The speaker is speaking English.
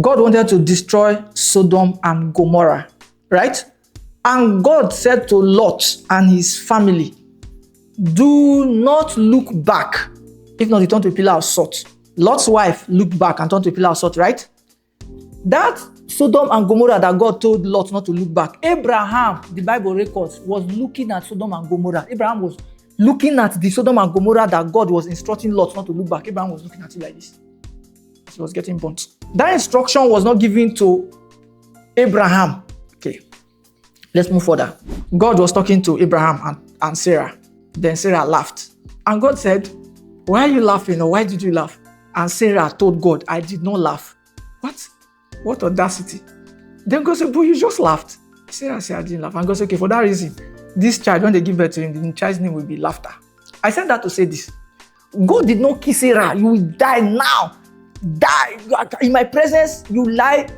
God wanted to destroy Sodom and Gomorrah, right? And God said to Lot and his family, do not look back. If not, you turn to a pillar of salt. Lot's wife looked back and turned to a pillar of salt, right? That Sodom and Gomorrah that God told Lot not to look back. Abraham, the Bible records, was looking at Sodom and Gomorrah. Abraham was looking at the Sodom and Gomorrah that God was instructing Lot not to look back. Abraham was looking at it like this. He was getting burnt. That instruction was not given to Abraham. Okay, let's move further. God was talking to Abraham and Sarah. Then Sarah laughed. And God said, why are you laughing, or why did you laugh? And Sarah told God, I did not laugh. What? What audacity. Then God said, but you just laughed. Sarah said, I didn't laugh. And God said, okay, for that reason, this child, when they give birth to him, the child's name will be Laughter. I said that to say this. God did not kiss Sarah. You will die now. Die. In my presence, you lie.